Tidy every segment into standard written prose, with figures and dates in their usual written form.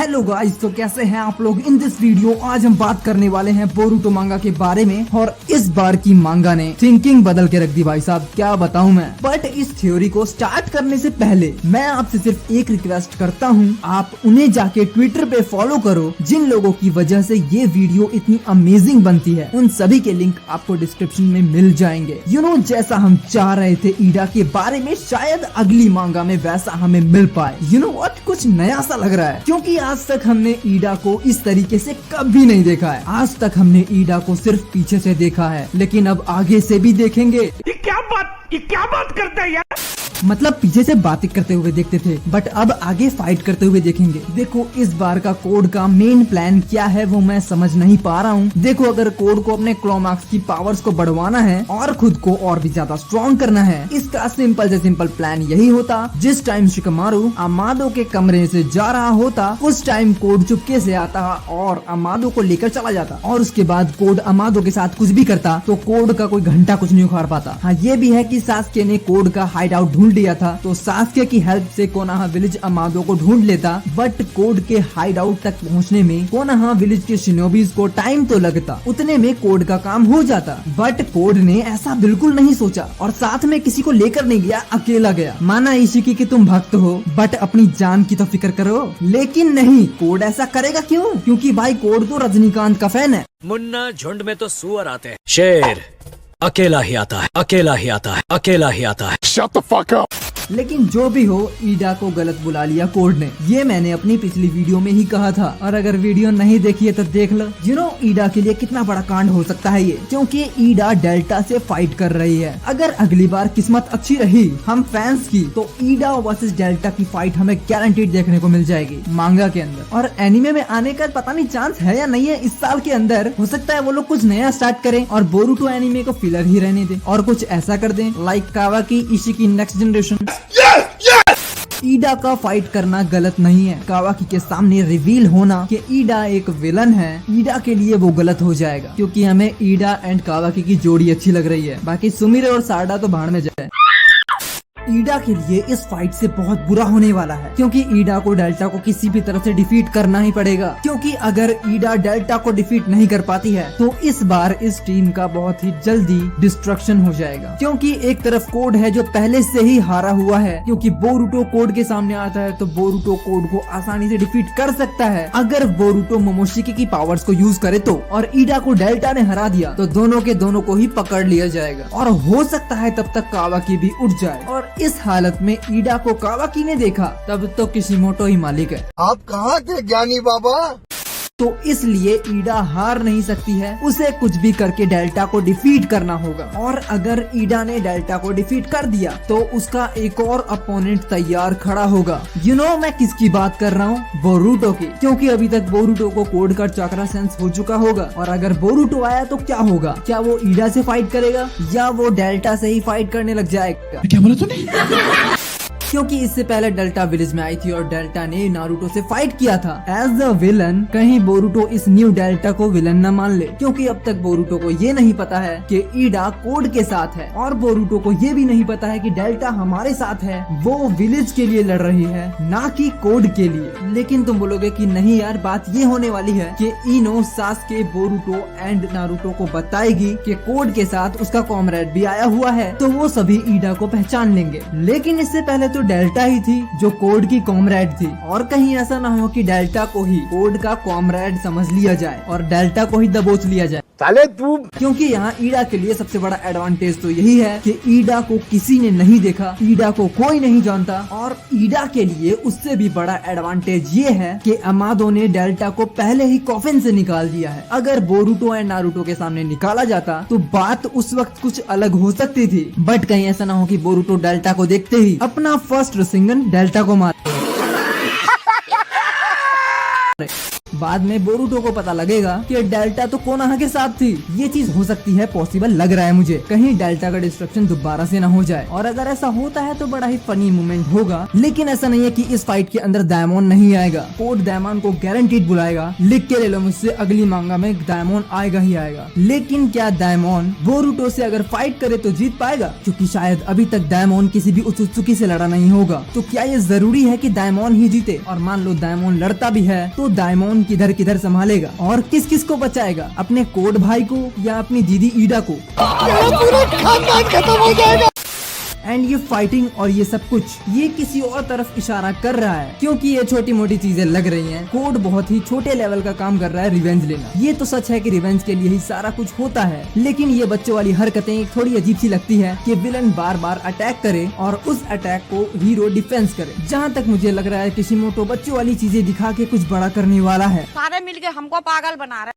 Hello guys, तो कैसे हैं आप लोग। इन दिस वीडियो आज हम बात करने वाले हैं बोरुतो मांगा के बारे में। और इस बार की मांगा ने थिंकिंग बदल के रख दी भाई साहब, क्या बताऊं मैं। बट इस थ्योरी को स्टार्ट करने से पहले मैं आपसे सिर्फ एक रिक्वेस्ट करता हूं, आप उन्हें जाके ट्विटर पे फॉलो करो जिन लोगों की वजह से ये वीडियो इतनी अमेजिंग बनती है। उन सभी के लिंक आपको डिस्क्रिप्शन में मिल जाएंगे। जैसा हम चाह रहे थे ईडा के बारे में, शायद अगली मांगा में वैसा हमें मिल पाए। व्हाट, कुछ नया सा लग रहा है, क्योंकि आज तक हमने ईडा को इस तरीके से कभी नहीं देखा है। आज तक हमने ईडा को सिर्फ पीछे से देखा है, लेकिन अब आगे से भी देखेंगे। ये क्या बात करता है यार। मतलब पीछे से बातें करते हुए देखते थे, बट अब आगे फाइट करते हुए देखेंगे। देखो इस बार का कोड का मेन प्लान क्या है वो मैं समझ नहीं पा रहा हूँ। देखो अगर कोड को अपने क्लाइमैक्स की पावर्स को बढ़वाना है और खुद को और भी ज्यादा स्ट्रॉन्ग करना है, इसका सिंपल से सिंपल प्लान यही होता। जिस टाइम शिकमारू अमादो के कमरे से जा रहा होता, उस टाइम कोड चुपके से आता और अमादो को लेकर चला जाता, और उसके बाद कोड अमादो के साथ कुछ भी करता तो कोड का कोई घंटा कुछ नहीं उखाड़ पाता। हाँ, ये भी है कि सास्के ने कोड का हाइड आउट ढूंढ लिया था, तो सास्के की हेल्प से कोनोहा विलेज अमादो को ढूंढ लेता। बट कोड के हाइड आउट तक पहुंचने में कोनोहा विलेज के शिनोबीज को टाइम तो लगता, उतने में कोड का काम हो जाता। बट कोड ने ऐसा बिल्कुल नहीं सोचा और साथ में किसी को लेकर नहीं गया, अकेला गया। माना इशिकी कि तुम भक्त हो, बट अपनी जान की तो फिक्र करो। लेकिन नहीं, कोड ऐसा करेगा क्यों? क्योंकि भाई कोड तो रजनीकांत का फैन है। मुन्ना, झुंड में तो सुअर आते हैं, शेर अकेला ही आता है, अकेला ही आता है, अकेला ही आता है। Shut the fuck up. लेकिन जो भी हो, ईडा को गलत बुला लिया कोड ने। ये मैंने अपनी पिछली वीडियो में ही कहा था, और अगर वीडियो नहीं देखी है तो देख लो। ईडा के लिए कितना बड़ा कांड हो सकता है ये, क्योंकि ईडा डेल्टा से फाइट कर रही है। अगर अगली बार किस्मत अच्छी रही हम फैंस की, तो ईडा वर्सेस डेल्टा की फाइट हमें गारंटीड देखने को मिल जाएगी मांगा के अंदर। और एनिमे में आने का पता नहीं चांस है या नहीं है इस साल के अंदर। हो सकता है वो लोग कुछ नया स्टार्ट करें और बोरुतो एनिमे को फिलर ही रहने दे, और कुछ ऐसा कर दें लाइक कावाकी इशिकी नेक्स्ट जनरेशन। ईडा का फाइट करना गलत नहीं है। कावाकी के सामने रिवील होना कि ईडा एक विलन है, ईडा के लिए वो गलत हो जाएगा, क्योंकि हमें ईडा एंड कावाकी की जोड़ी अच्छी लग रही है। बाकी सुमिरे और सारडा तो भाड़ में जाए। ईडा के लिए इस फाइट से बहुत बुरा होने वाला है, क्योंकि ईडा को डेल्टा को किसी भी तरह से डिफीट करना ही पड़ेगा। क्योंकि अगर ईडा डेल्टा को डिफीट नहीं कर पाती है, तो इस बार इस टीम का बहुत ही जल्दी डिस्ट्रक्शन हो जाएगा। क्योंकि एक तरफ कोड है जो पहले से ही हारा हुआ है, क्योंकि बोरुतो कोड के सामने आता है तो बोरुतो कोड को आसानी से डिफीट कर सकता है। अगर बोरुतो मोमोशिकी की पावर्स को यूज करे तो, और ईडा को डेल्टा ने हरा दिया तो दोनों के दोनों को ही पकड़ लिया जाएगा, और हो सकता है तब तक कावाकी भी उठ जाए। और इस हालत में ईडा को कावाकी ने देखा तब तो किशिमोटो ही मालिक है। आप कहाँ थे ज्ञानी बाबा? तो इसलिए ईडा हार नहीं सकती है, उसे कुछ भी करके डेल्टा को डिफीट करना होगा। और अगर ईडा ने डेल्टा को डिफीट कर दिया तो उसका एक और अपोनेंट तैयार खड़ा होगा। मैं किसकी बात कर रहा हूँ? बोरुतो की, क्योंकि अभी तक बोरुतो को कोड का चक्रा सेंस हो चुका होगा। और अगर बोरुतो आया तो क्या होगा? क्या वो ईडा से फाइट करेगा या वो डेल्टा से ही फाइट करने लग जाएगा? क्या बोला तूने? क्योंकि इससे पहले डेल्टा विलेज में आई थी और डेल्टा ने नारुतो से फाइट किया था एज अ विलन। कहीं बोरुतो इस न्यू डेल्टा को विलन न मान ले, क्योंकि अब तक बोरुतो को ये नहीं पता है कि ईडा कोड के साथ है, और बोरुतो को ये भी नहीं पता है कि डेल्टा हमारे साथ है, वो विलेज के लिए लड़ रही है, ना कि कोड के लिए। लेकिन तुम बोलोगे कि नहीं यार, बात ये होने वाली है कि इनो सास्के बोरुतो एंड नारुतो को बताएगी कि कोड के साथ उसका कॉमरेड भी आया हुआ है, तो वो सभी ईडा को पहचान लेंगे। लेकिन इससे पहले तो डेल्टा ही थी जो कोड की कॉमरेड थी, और कहीं ऐसा ना हो कि डेल्टा को ही कोड का कॉमरेड समझ लिया जाए और डेल्टा को ही दबोच लिया जाए। साले तू, क्योंकि यहाँ ईडा के लिए सबसे बड़ा एडवांटेज तो यही है कि ईडा को किसी ने नहीं देखा, ईडा को कोई नहीं जानता। और ईडा के लिए उससे भी बड़ा एडवांटेज ये है कि अमादो ने डेल्टा को पहले ही कॉफिन से निकाल दिया है। अगर बोरुतो एंड नारुतो के सामने निकाला जाता तो बात उस वक्त कुछ अलग हो सकती थी। बट कहीं ऐसा ना हो कि बोरुतो डेल्टा को देखते ही अपना फर्स्ट रसिंगन डेल्टा को मार। बाद में बोरुटो को पता लगेगा कि डेल्टा तो कोनोहा के साथ थी। ये चीज हो सकती है, पॉसिबल लग रहा है मुझे, कहीं डेल्टा का डिस्ट्रक्शन दोबारा से ना हो जाए। और अगर ऐसा होता है तो बड़ा ही फनी मोमेंट होगा। लेकिन ऐसा नहीं है कि इस फाइट के अंदर डायमोन नहीं आएगा। कोड डायमोन को गारंटीड बुलाएगा। लिख के ले लो मुझसे, अगली मांगा में डायमोन आएगा ही आएगा। लेकिन क्या डायमोन बोरुटो से अगर फाइट करे तो जीत पाएगा? क्योंकि शायद अभी तक डायमोन किसी भी उत्सुकी से लड़ा नहीं होगा। तो क्या ये जरूरी है कि डायमोन ही जीते? और मान लो डायमोन लड़ता भी है तो डायमोन किधर किधर संभालेगा और किस किस को बचाएगा? अपने कोड भाई को या अपनी दीदी ईडा को? पूरा खानदान खत्म हो जाएगा। एंड ये फाइटिंग और ये सब कुछ ये किसी और तरफ इशारा कर रहा है, क्योंकि ये छोटी मोटी चीजें लग रही हैं। कोड बहुत ही छोटे लेवल का काम कर रहा है, रिवेंज लेना। ये तो सच है कि रिवेंज के लिए ही सारा कुछ होता है, लेकिन ये बच्चों वाली हरकतें थोड़ी अजीब सी लगती है कि विलन बार बार अटैक करे और उस अटैक को हीरो डिफेंस करे। जहाँ तक मुझे लग रहा है किशिमोटो बच्चों वाली चीजें दिखा के कुछ बड़ा करने वाला है। सारे मिलके हमको पागल बना रहे।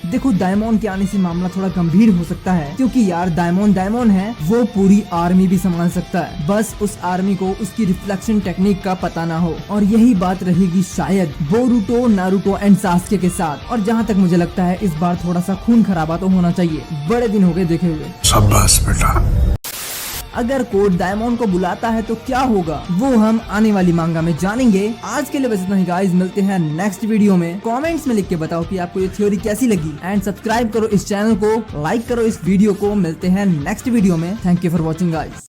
देखो, डायमोन के आने से मामला थोड़ा गंभीर हो सकता है, क्योंकि यार डायमोन है, वो पूरी आर्मी भी संभाल सकता है। बस उस आर्मी को उसकी रिफ्लेक्शन टेक्निक का पता ना हो। और यही बात रहेगी शायद बोरुटो, नारुतो एंड सास्के के साथ। और जहाँ तक मुझे लगता है इस बार थोड़ा सा खून खराबा तो होना चाहिए, बड़े दिन हो गए देखे हुए। शाबाश बेटा। अगर कोड डायमोन को बुलाता है तो क्या होगा, वो हम आने वाली मांगा में जानेंगे। आज के लिए बस इतना ही गाइस, मिलते हैं नेक्स्ट वीडियो में। कमेंट्स में लिख के बताओ कि आपको ये थ्योरी कैसी लगी एंड सब्सक्राइब करो इस चैनल को, लाइक करो इस वीडियो को। मिलते हैं नेक्स्ट वीडियो में। Thank you for watching guys.